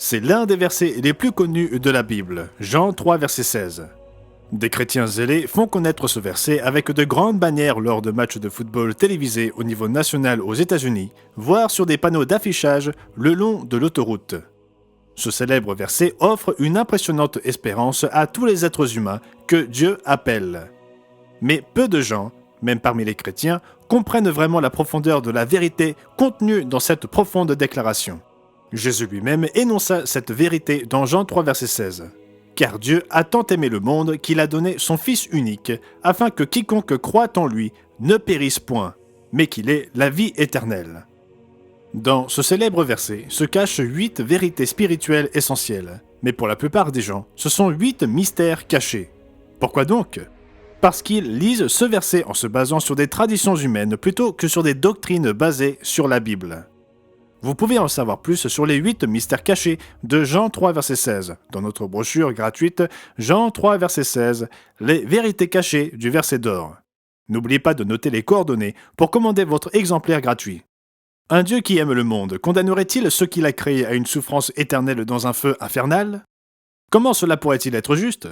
C'est l'un des versets les plus connus de la Bible, Jean 3, verset 16. Des chrétiens zélés font connaître ce verset avec de grandes bannières lors de matchs de football télévisés au niveau national aux États-Unis, voire sur des panneaux d'affichage le long de l'autoroute. Ce célèbre verset offre une impressionnante espérance à tous les êtres humains que Dieu appelle. Mais peu de gens, même parmi les chrétiens, comprennent vraiment la profondeur de la vérité contenue dans cette profonde déclaration. Jésus lui-même énonça cette vérité dans Jean 3, verset 16. « Car Dieu a tant aimé le monde qu'il a donné son Fils unique, afin que quiconque croit en lui ne périsse point, mais qu'il ait la vie éternelle. » Dans ce célèbre verset se cachent 8 vérités spirituelles essentielles, mais pour la plupart des gens, ce sont 8 mystères cachés. Pourquoi donc ? Parce qu'ils lisent ce verset en se basant sur des traditions humaines plutôt que sur des doctrines basées sur la Bible. Vous pouvez en savoir plus sur les 8 mystères cachés de Jean 3, verset 16, dans notre brochure gratuite Jean 3, verset 16, les vérités cachées du verset d'or. N'oubliez pas de noter les coordonnées pour commander votre exemplaire gratuit. Un Dieu qui aime le monde condamnerait-il ceux qu'il a créés à une souffrance éternelle dans un feu infernal ? Comment cela pourrait-il être juste ?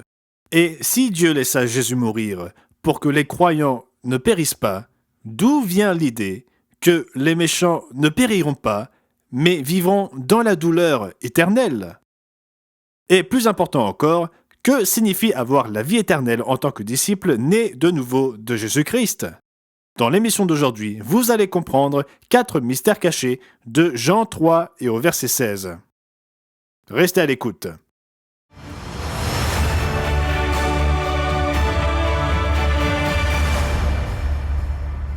Et si Dieu laissa Jésus mourir pour que les croyants ne périssent pas, d'où vient l'idée que les méchants ne périront pas, mais vivront dans la douleur éternelle ? Et plus important encore, que signifie avoir la vie éternelle en tant que disciple né de nouveau de Jésus-Christ ? Dans l'émission d'aujourd'hui, vous allez comprendre 4 mystères cachés de Jean 3 et au verset 16. Restez à l'écoute.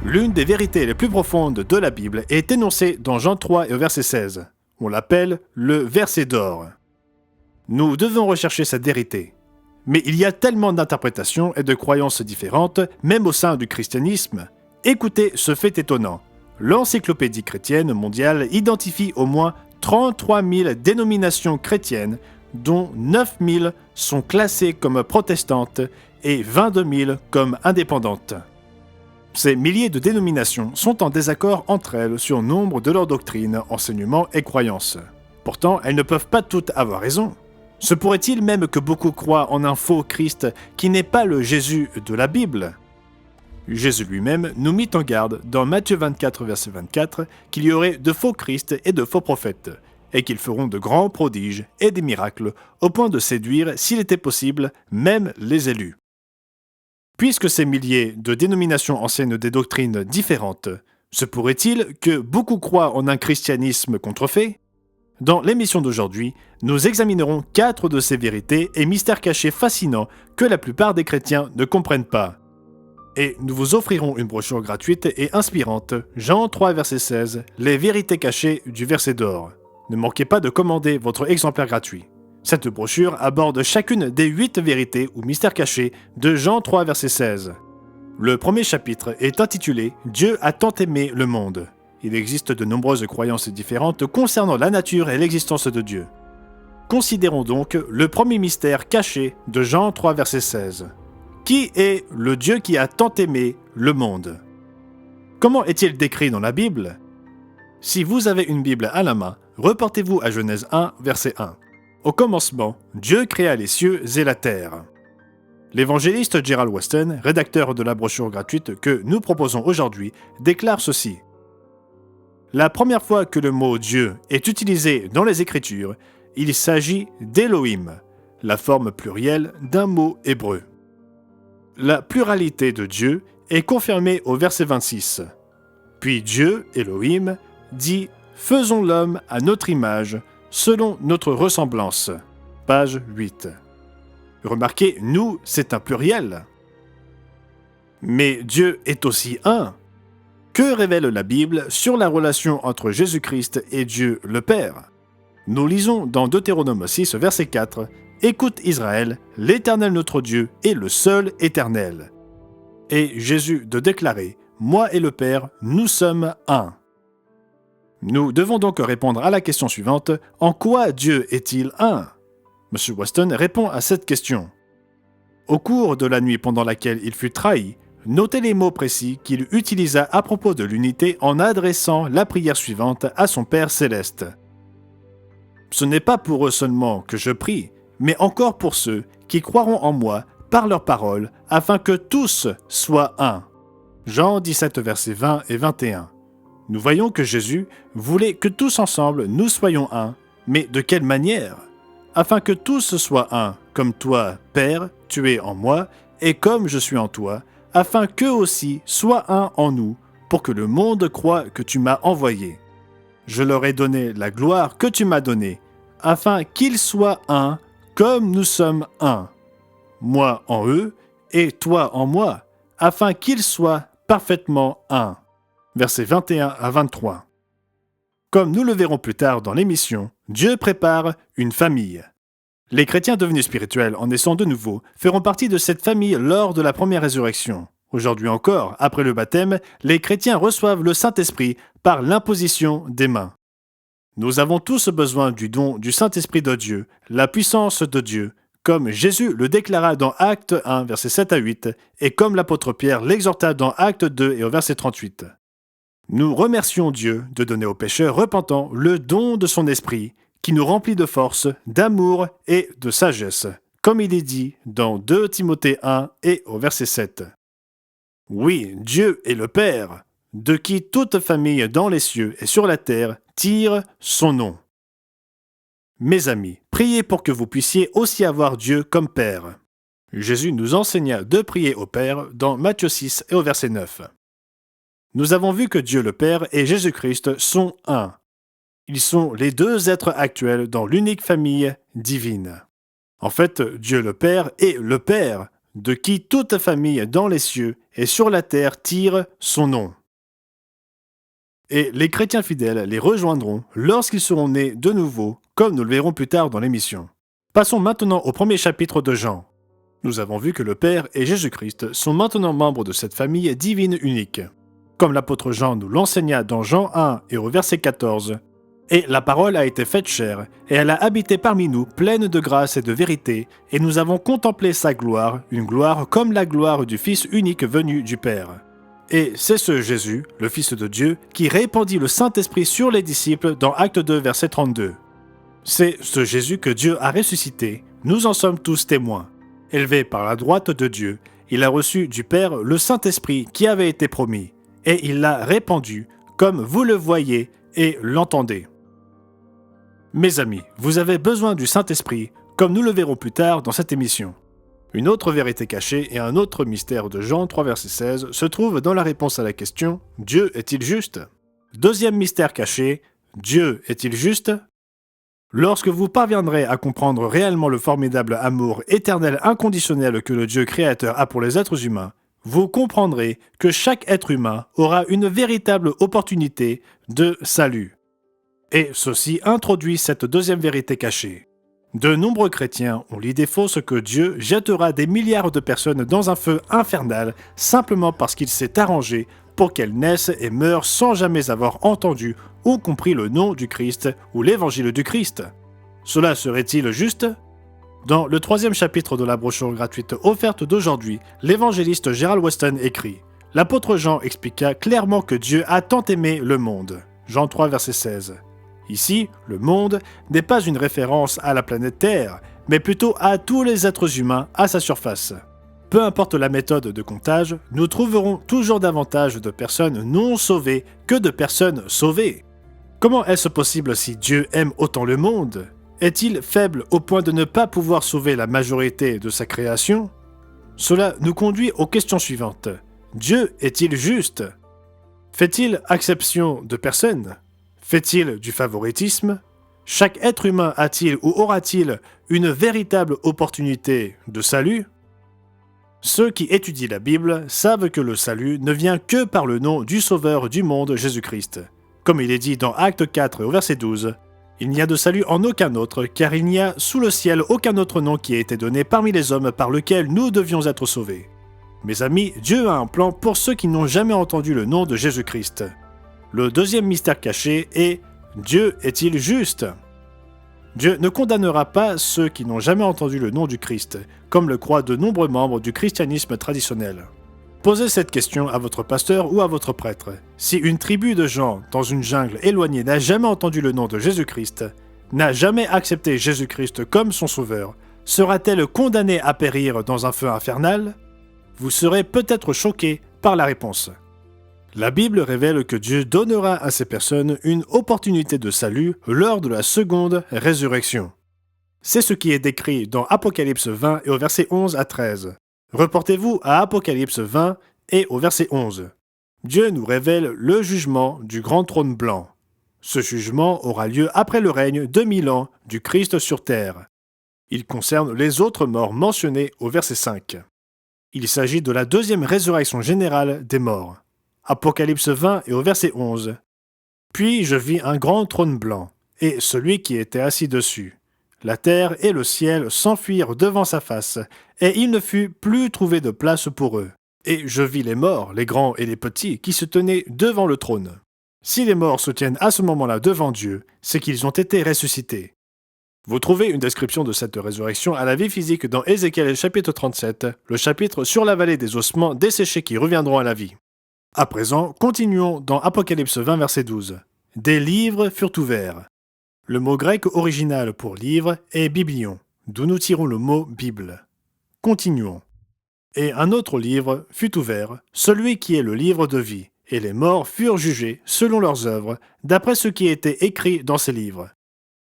L'une des vérités les plus profondes de la Bible est énoncée dans Jean 3 et au verset 16. On l'appelle le verset d'or. Nous devons rechercher cette vérité. Mais il y a tellement d'interprétations et de croyances différentes, même au sein du christianisme. Écoutez ce fait étonnant. L'Encyclopédie chrétienne mondiale identifie au moins 33 000 dénominations chrétiennes, dont 9 000 sont classées comme protestantes et 22 000 comme indépendantes. Ces milliers de dénominations sont en désaccord entre elles sur nombre de leurs doctrines, enseignements et croyances. Pourtant, elles ne peuvent pas toutes avoir raison. Se pourrait-il même que beaucoup croient en un faux Christ qui n'est pas le Jésus de la Bible ? Jésus lui-même nous mit en garde dans Matthieu 24, verset 24, qu'il y aurait de faux Christ et de faux prophètes, et qu'ils feront de grands prodiges et des miracles, au point de séduire, s'il était possible, même les élus. Puisque ces milliers de dénominations enseignent des doctrines différentes, se pourrait-il que beaucoup croient en un christianisme contrefait ? Dans l'émission d'aujourd'hui, nous examinerons 4 de ces vérités et mystères cachés fascinants que la plupart des chrétiens ne comprennent pas. Et nous vous offrirons une brochure gratuite et inspirante, Jean 3, verset 16, les vérités cachées du verset d'or. Ne manquez pas de commander votre exemplaire gratuit. Cette brochure aborde chacune des 8 vérités ou mystères cachés de Jean 3, verset 16. Le premier chapitre est intitulé « Dieu a tant aimé le monde ». Il existe de nombreuses croyances différentes concernant la nature et l'existence de Dieu. Considérons donc le premier mystère caché de Jean 3, verset 16. Qui est le Dieu qui a tant aimé le monde ? Comment est-il décrit dans la Bible ? Si vous avez une Bible à la main, reportez-vous à Genèse 1, verset 1. Au commencement, Dieu créa les cieux et la terre. L'évangéliste Gerald Weston, rédacteur de la brochure gratuite que nous proposons aujourd'hui, déclare ceci. La première fois que le mot Dieu est utilisé dans les Écritures, il s'agit d'Elohim, la forme plurielle d'un mot hébreu. La pluralité de Dieu est confirmée au verset 26. Puis Dieu, Elohim, dit « Faisons l'homme à notre image, selon notre ressemblance ». Page 8. Remarquez, nous, c'est un pluriel. Mais Dieu est aussi un. Que révèle la Bible sur la relation entre Jésus-Christ et Dieu le Père ? Nous lisons dans Deutéronome 6, verset 4, « Écoute Israël, l'Éternel notre Dieu est le seul éternel. » Et Jésus de déclarer, « Moi et le Père, nous sommes un. » Nous devons donc répondre à la question suivante, « En quoi Dieu est-il un ?» M. Weston répond à cette question. Au cours de la nuit pendant laquelle il fut trahi, notez les mots précis qu'il utilisa à propos de l'unité en adressant la prière suivante à son Père céleste. Ce n'est pas pour eux seulement que je prie, mais encore pour ceux qui croiront en moi par leur parole, afin que tous soient un. » Jean 17, versets 20 et 21. Nous voyons que Jésus voulait que tous ensemble nous soyons un, mais de quelle manière? Afin que tous soient un, comme toi, Père, tu es en moi, et comme je suis en toi, afin qu'eux aussi soient un en nous, pour que le monde croie que tu m'as envoyé. Je leur ai donné la gloire que tu m'as donnée, afin qu'ils soient un, comme nous sommes un. Moi en eux, et toi en moi, afin qu'ils soient parfaitement un. Versets 21 à 23. Comme nous le verrons plus tard dans l'émission, Dieu prépare une famille. Les chrétiens devenus spirituels en naissant de nouveau feront partie de cette famille lors de la première résurrection. Aujourd'hui encore, après le baptême, les chrétiens reçoivent le Saint-Esprit par l'imposition des mains. Nous avons tous besoin du don du Saint-Esprit de Dieu, la puissance de Dieu, comme Jésus le déclara dans Actes 1, versets 7 à 8, et comme l'apôtre Pierre l'exhorta dans Actes 2 et au verset 38. Nous remercions Dieu de donner aux pécheurs repentants le don de son Esprit, qui nous remplit de force, d'amour et de sagesse, comme il est dit dans 2 Timothée 1 et au verset 7. Oui, Dieu est le Père, de qui toute famille dans les cieux et sur la terre tire son nom. Mes amis, priez pour que vous puissiez aussi avoir Dieu comme Père. Jésus nous enseigna de prier au Père dans Matthieu 6 et au verset 9. Nous avons vu que Dieu le Père et Jésus-Christ sont un. Ils sont les deux êtres actuels dans l'unique famille divine. En fait, Dieu le Père est le Père, de qui toute famille dans les cieux et sur la terre tire son nom. Et les chrétiens fidèles les rejoindront lorsqu'ils seront nés de nouveau, comme nous le verrons plus tard dans l'émission. Passons maintenant au premier chapitre de Jean. Nous avons vu que le Père et Jésus-Christ sont maintenant membres de cette famille divine unique. Comme l'apôtre Jean nous l'enseigna dans Jean 1 et au verset 14, « Et la parole a été faite chair, et elle a habité parmi nous, pleine de grâce et de vérité, et nous avons contemplé sa gloire, une gloire comme la gloire du Fils unique venu du Père. » Et c'est ce Jésus, le Fils de Dieu, qui répandit le Saint-Esprit sur les disciples dans Acte 2, verset 32. C'est ce Jésus que Dieu a ressuscité, nous en sommes tous témoins. Élevé par la droite de Dieu, il a reçu du Père le Saint-Esprit qui avait été promis, et il l'a répandu, comme vous le voyez et l'entendez. Mes amis, vous avez besoin du Saint-Esprit, comme nous le verrons plus tard dans cette émission. Une autre vérité cachée et un autre mystère de Jean 3, verset 16 se trouve dans la réponse à la question « Dieu est-il juste ?» Deuxième mystère caché « Dieu est-il juste ?» Lorsque vous parviendrez à comprendre réellement le formidable amour éternel inconditionnel que le Dieu créateur a pour les êtres humains, vous comprendrez que chaque être humain aura une véritable opportunité de salut. Et ceci introduit cette deuxième vérité cachée. De nombreux chrétiens ont l'idée fausse que Dieu jettera des milliards de personnes dans un feu infernal simplement parce qu'il s'est arrangé pour qu'elles naissent et meurent sans jamais avoir entendu ou compris le nom du Christ ou l'évangile du Christ. Cela serait-il juste ? Dans le 3e chapitre de la brochure gratuite offerte d'aujourd'hui, l'évangéliste Gerald Weston écrit « L'apôtre Jean expliqua clairement que Dieu a tant aimé le monde. » Jean 3, verset 16. Ici, le monde n'est pas une référence à la planète Terre, mais plutôt à tous les êtres humains à sa surface. Peu importe la méthode de comptage, nous trouverons toujours davantage de personnes non sauvées que de personnes sauvées. Comment est-ce possible si Dieu aime autant le monde ? Est-il faible au point de ne pas pouvoir sauver la majorité de sa création ? Cela nous conduit aux questions suivantes. Dieu est-il juste ? Fait-il exception de personnes ? Fait-il du favoritisme ? Chaque être humain a-t-il ou aura-t-il une véritable opportunité de salut ? Ceux qui étudient la Bible savent que le salut ne vient que par le nom du Sauveur du monde, Jésus-Christ. Comme il est dit dans Acte 4 au verset 12, « Il n'y a de salut en aucun autre, car il n'y a sous le ciel aucun autre nom qui ait été donné parmi les hommes par lequel nous devions être sauvés. » Mes amis, Dieu a un plan pour ceux qui n'ont jamais entendu le nom de Jésus-Christ. Le deuxième mystère caché est « Dieu est-il juste ?» Dieu ne condamnera pas ceux qui n'ont jamais entendu le nom du Christ, comme le croient de nombreux membres du christianisme traditionnel. Posez cette question à votre pasteur ou à votre prêtre. Si une tribu de gens dans une jungle éloignée n'a jamais entendu le nom de Jésus-Christ, n'a jamais accepté Jésus-Christ comme son sauveur, sera-t-elle condamnée à périr dans un feu infernal? Vous serez peut-être choqué par la réponse. La Bible révèle que Dieu donnera à ces personnes une opportunité de salut lors de la seconde résurrection. C'est ce qui est décrit dans Apocalypse 20 et au verset 11 à 13. Reportez-vous à Apocalypse 20 et au verset 11. Dieu nous révèle le jugement du grand trône blanc. Ce jugement aura lieu après le règne de 1000 ans du Christ sur terre. Il concerne les autres morts mentionnés au verset 5. Il s'agit de la deuxième résurrection générale des morts. Apocalypse 20 et au verset 11. Puis je vis un grand trône blanc, et celui qui était assis dessus. La terre et le ciel s'enfuirent devant sa face, et il ne fut plus trouvé de place pour eux. Et je vis les morts, les grands et les petits, qui se tenaient devant le trône. Si les morts se tiennent à ce moment-là devant Dieu, c'est qu'ils ont été ressuscités. Vous trouvez une description de cette résurrection à la vie physique dans Ézéchiel chapitre 37, le chapitre sur la vallée des ossements desséchés qui reviendront à la vie. À présent, continuons dans Apocalypse 20, verset 12. Des livres furent ouverts. Le mot grec original pour livre est biblion, d'où nous tirons le mot Bible. Continuons. Et un autre livre fut ouvert, celui qui est le livre de vie, et les morts furent jugés selon leurs œuvres, d'après ce qui était écrit dans ces livres.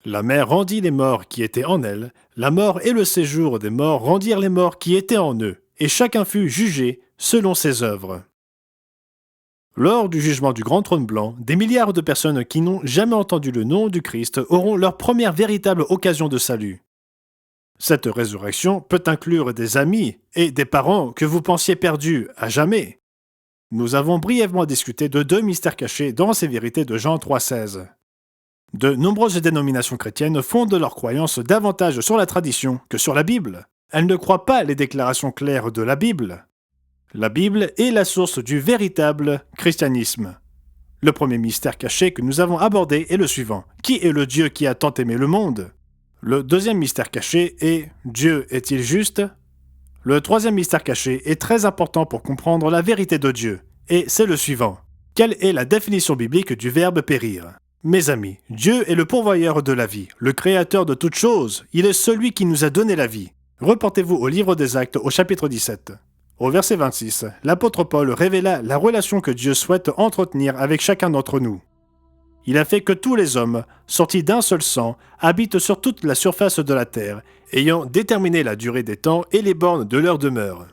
La mer rendit les morts qui étaient en elle, la mort et le séjour des morts rendirent les morts qui étaient en eux, et chacun fut jugé selon ses œuvres. Lors du jugement du grand trône blanc, des milliards de personnes qui n'ont jamais entendu le nom du Christ auront leur première véritable occasion de salut. Cette résurrection peut inclure des amis et des parents que vous pensiez perdus à jamais. Nous avons brièvement discuté de 2 mystères cachés dans ces vérités de Jean 3,16. De nombreuses dénominations chrétiennes fondent leurs croyances davantage sur la tradition que sur la Bible. Elles ne croient pas les déclarations claires de la Bible. La Bible est la source du véritable christianisme. Le premier mystère caché que nous avons abordé est le suivant. Qui est le Dieu qui a tant aimé le monde? Le deuxième mystère caché est Dieu est-il juste? Le troisième mystère caché est très important pour comprendre la vérité de Dieu, et c'est le suivant. Quelle est la définition biblique du verbe périr? Mes amis, Dieu est le pourvoyeur de la vie, le créateur de toutes choses. Il est celui qui nous a donné la vie. Reportez-vous au livre des Actes au chapitre 17. Au verset 26, l'apôtre Paul révéla la relation que Dieu souhaite entretenir avec chacun d'entre nous. Il a fait que tous les hommes, sortis d'un seul sang, habitent sur toute la surface de la terre, ayant déterminé la durée des temps et les bornes de leur demeure.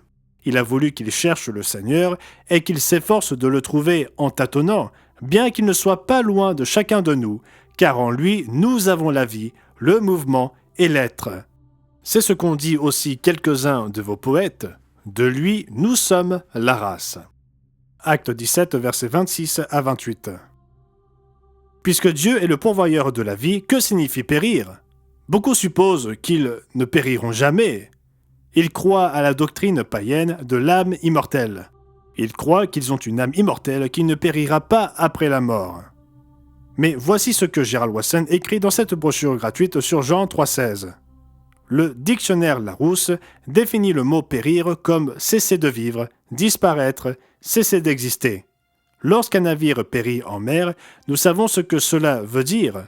Il a voulu qu'ils cherchent le Seigneur et qu'ils s'efforcent de le trouver en tâtonnant, bien qu'il ne soit pas loin de chacun de nous, car en lui nous avons la vie, le mouvement et l'être. C'est ce qu'ont dit aussi quelques-uns de vos poètes. De lui, nous sommes la race. Acte 17, versets 26 à 28. Puisque Dieu est le pourvoyeur de la vie, que signifie périr? Beaucoup supposent qu'ils ne périront jamais. Ils croient à la doctrine païenne de l'âme immortelle. Ils croient qu'ils ont une âme immortelle qui ne périra pas après la mort. Mais voici ce que Gerald Watson écrit dans cette brochure gratuite sur Jean 3,16. Le dictionnaire Larousse définit le mot périr comme cesser de vivre, disparaître, cesser d'exister. Lorsqu'un navire périt en mer, nous savons ce que cela veut dire.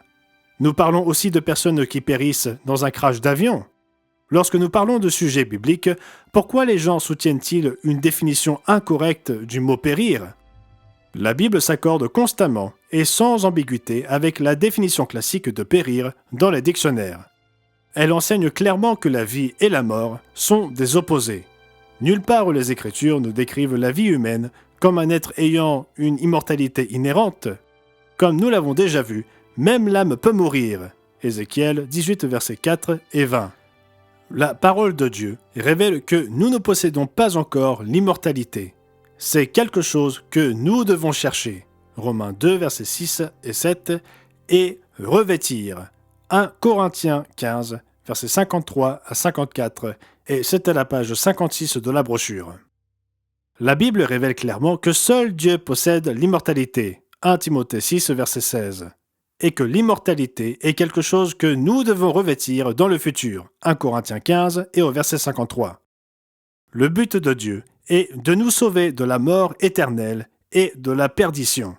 Nous parlons aussi de personnes qui périssent dans un crash d'avion. Lorsque nous parlons de sujets bibliques, pourquoi les gens soutiennent-ils une définition incorrecte du mot périr? La Bible s'accorde constamment et sans ambiguïté avec la définition classique de périr dans les dictionnaires. Elle enseigne clairement que la vie et la mort sont des opposés. Nulle part les Écritures ne décrivent la vie humaine comme un être ayant une immortalité inhérente. Comme nous l'avons déjà vu, même l'âme peut mourir. Ézéchiel 18, versets 4 et 20. La parole de Dieu révèle que nous ne possédons pas encore l'immortalité. C'est quelque chose que nous devons chercher. Romains 2, versets 6 et 7, et revêtir. 1 Corinthiens 15, versets 53 à 54, et c'est à la page 56 de la brochure. La Bible révèle clairement que seul Dieu possède l'immortalité. 1 Timothée 6, verset 16. Et que l'immortalité est quelque chose que nous devons revêtir dans le futur. 1 Corinthiens 15 et au verset 53. Le but de Dieu est de nous sauver de la mort éternelle et de la perdition.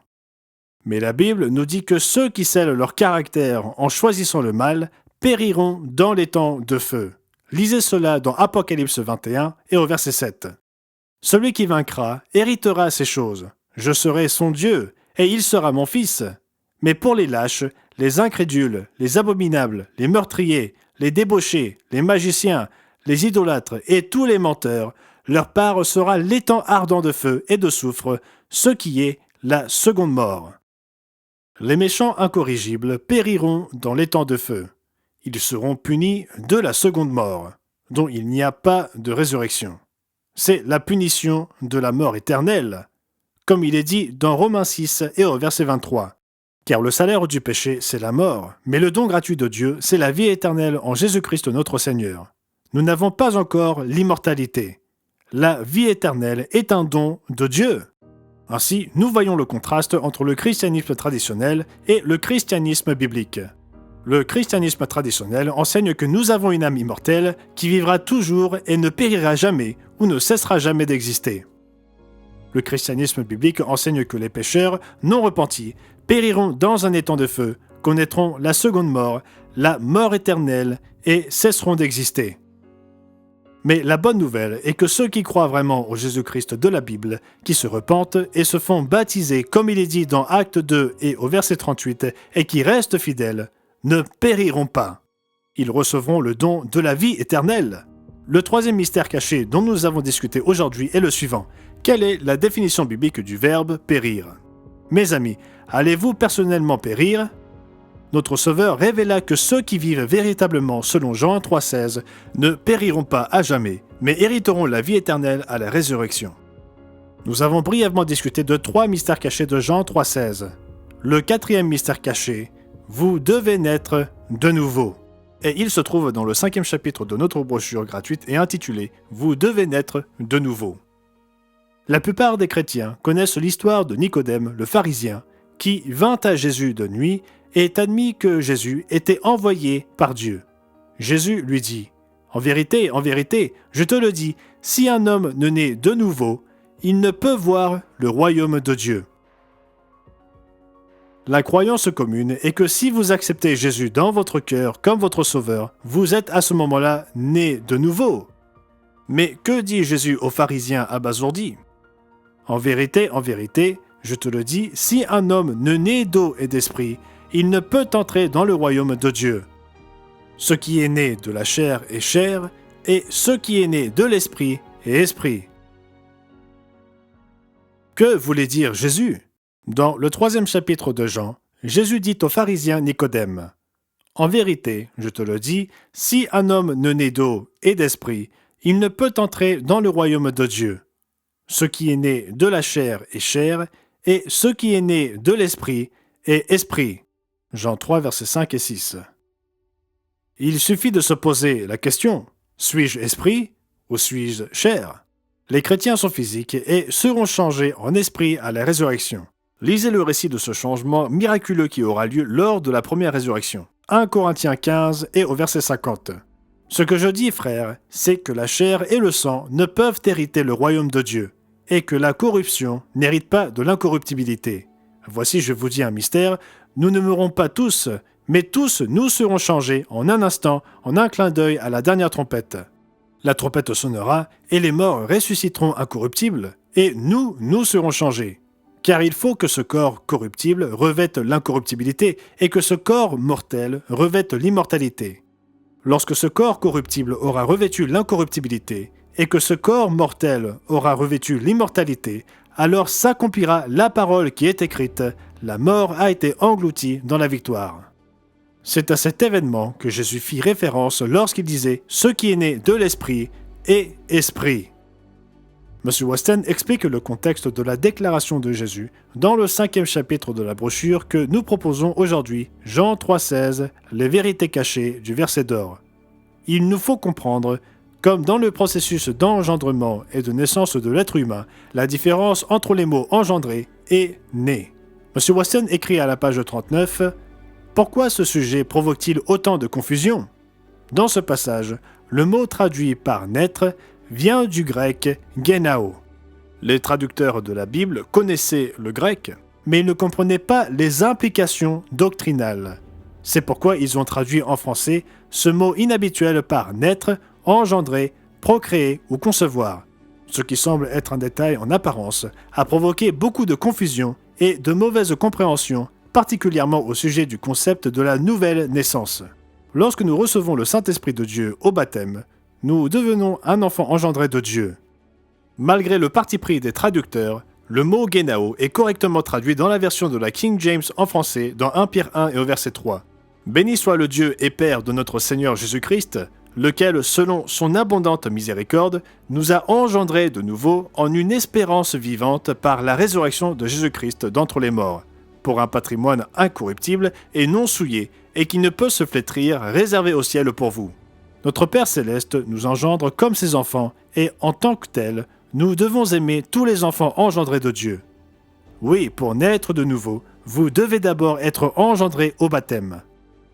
Mais la Bible nous dit que ceux qui scellent leur caractère en choisissant le mal périront dans les temps de feu. Lisez cela dans Apocalypse 21 et au verset 7. Celui qui vaincra héritera ces choses. Je serai son Dieu, et il sera mon fils. Mais pour les lâches, les incrédules, les abominables, les meurtriers, les débauchés, les magiciens, les idolâtres et tous les menteurs, leur part sera l'étang ardent de feu et de soufre, ce qui est la seconde mort. Les méchants incorrigibles périront dans l'étang de feu. Ils seront punis de la seconde mort, dont il n'y a pas de résurrection. C'est la punition de la mort éternelle, comme il est dit dans Romains 6 et au verset 23. Car le salaire du péché, c'est la mort, mais le don gratuit de Dieu, c'est la vie éternelle en Jésus-Christ notre Seigneur. Nous n'avons pas encore l'immortalité. La vie éternelle est un don de Dieu. Ainsi, nous voyons le contraste entre le christianisme traditionnel et le christianisme biblique. Le christianisme traditionnel enseigne que nous avons une âme immortelle qui vivra toujours et ne périra jamais ou ne cessera jamais d'exister. Le christianisme biblique enseigne que les pécheurs non repentis périront dans un étang de feu, connaîtront la seconde mort, la mort éternelle et cesseront d'exister. Mais la bonne nouvelle est que ceux qui croient vraiment au Jésus-Christ de la Bible, qui se repentent et se font baptiser comme il est dit dans Actes 2 et au verset 38, et qui restent fidèles, ne périront pas. Ils recevront le don de la vie éternelle. Le troisième mystère caché dont nous avons discuté aujourd'hui est le suivant. Quelle est la définition biblique du verbe « périr » ? Mes amis, allez-vous personnellement périr ? Notre Sauveur révéla que ceux qui vivent véritablement selon Jean 3,16 ne périront pas à jamais, mais hériteront la vie éternelle à la résurrection. Nous avons brièvement discuté de 3 mystères cachés de Jean 3,16. Le 4e mystère caché, vous devez naître de nouveau. Et il se trouve dans le 5e chapitre de notre brochure gratuite et intitulé « Vous devez naître de nouveau ». La plupart des chrétiens connaissent l'histoire de Nicodème, le pharisien, qui vint à Jésus de nuit et admit que Jésus était envoyé par Dieu. Jésus lui dit « en vérité, je te le dis, si un homme ne naît de nouveau, il ne peut voir le royaume de Dieu. » La croyance commune est que si vous acceptez Jésus dans votre cœur comme votre sauveur, vous êtes à ce moment-là né de nouveau. Mais que dit Jésus aux pharisiens abasourdis ? En vérité, je te le dis, si un homme ne naît d'eau et d'esprit, il ne peut entrer dans le royaume de Dieu. Ce qui est né de la chair est chair, et ce qui est né de l'esprit est esprit. Que voulait dire Jésus ? Dans le 3e chapitre de Jean, Jésus dit au pharisien Nicodème, « En vérité, je te le dis, si un homme ne naît d'eau et d'esprit, il ne peut entrer dans le royaume de Dieu. Ce qui est né de la chair est chair, et ce qui est né de l'esprit est esprit. » Jean 3, versets 5 et 6. Il suffit de se poser la question, suis-je esprit ou suis-je chair ? Les chrétiens sont physiques et seront changés en esprit à la résurrection. Lisez le récit de ce changement miraculeux qui aura lieu lors de la première résurrection. 1 Corinthiens 15 et au verset 50. Ce que je dis, frères, c'est que la chair et le sang ne peuvent hériter le royaume de Dieu, et que la corruption n'hérite pas de l'incorruptibilité. Voici, je vous dis un mystère, nous ne mourrons pas tous, mais tous nous serons changés en un instant, en un clin d'œil à la dernière trompette. La trompette sonnera, et les morts ressusciteront incorruptibles, et nous serons changés. Car il faut que ce corps corruptible revête l'incorruptibilité et que ce corps mortel revête l'immortalité. Lorsque ce corps corruptible aura revêtu l'incorruptibilité et que ce corps mortel aura revêtu l'immortalité, alors s'accomplira la parole qui est écrite, la mort a été engloutie dans la victoire. C'est à cet événement que Jésus fit référence lorsqu'il disait « Ce qui est né de l'esprit est esprit ». M. Weston explique le contexte de la déclaration de Jésus dans le 5e chapitre de la brochure que nous proposons aujourd'hui, Jean 3,16, les vérités cachées du verset d'or. Il nous faut comprendre, comme dans le processus d'engendrement et de naissance de l'être humain, la différence entre les mots engendré et né. M. Weston écrit à la page 39 « Pourquoi ce sujet provoque-t-il autant de confusion ? Dans ce passage, le mot traduit par naître vient du grec « genao ». Les traducteurs de la Bible connaissaient le grec, mais ils ne comprenaient pas les implications doctrinales. C'est pourquoi ils ont traduit en français ce mot inhabituel par naître, engendrer, procréer ou concevoir. Ce qui semble être un détail en apparence a provoqué beaucoup de confusion et de mauvaise compréhension, particulièrement au sujet du concept de la nouvelle naissance. Lorsque nous recevons le Saint-Esprit de Dieu au baptême, nous devenons un enfant engendré de Dieu. Malgré le parti pris des traducteurs, le mot « Génao » est correctement traduit dans la version de la King James en français dans 1 Pierre 1 et au verset 3. « Béni soit le Dieu et Père de notre Seigneur Jésus-Christ, lequel, selon son abondante miséricorde, nous a engendrés de nouveau en une espérance vivante par la résurrection de Jésus-Christ d'entre les morts, pour un patrimoine incorruptible et non souillé, et qui ne peut se flétrir, réservé au ciel pour vous. Notre Père céleste nous engendre comme ses enfants, et en tant que tels, nous devons aimer tous les enfants engendrés de Dieu. Oui, pour naître de nouveau, vous devez d'abord être engendrés au baptême.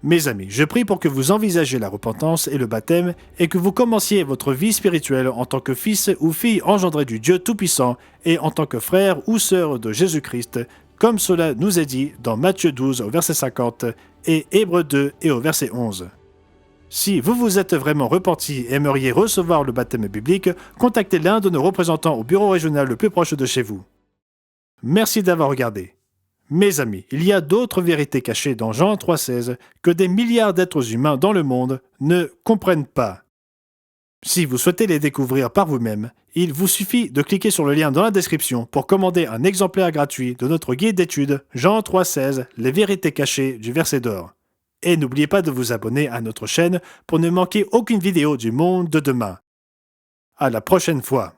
Mes amis, je prie pour que vous envisagiez la repentance et le baptême et que vous commenciez votre vie spirituelle en tant que fils ou fille engendrés du Dieu Tout-Puissant et en tant que frère ou sœur de Jésus-Christ, comme cela nous est dit dans Matthieu 12 au verset 50 et Hébreux 2 et au verset 11. Si vous vous êtes vraiment repenti et aimeriez recevoir le baptême biblique, contactez l'un de nos représentants au bureau régional le plus proche de chez vous. Merci d'avoir regardé. Mes amis, il y a d'autres vérités cachées dans Jean 3,16 que des milliards d'êtres humains dans le monde ne comprennent pas. Si vous souhaitez les découvrir par vous-même, il vous suffit de cliquer sur le lien dans la description pour commander un exemplaire gratuit de notre guide d'études Jean 3,16, les vérités cachées du verset d'or. Et n'oubliez pas de vous abonner à notre chaîne pour ne manquer aucune vidéo du monde de demain. À la prochaine fois.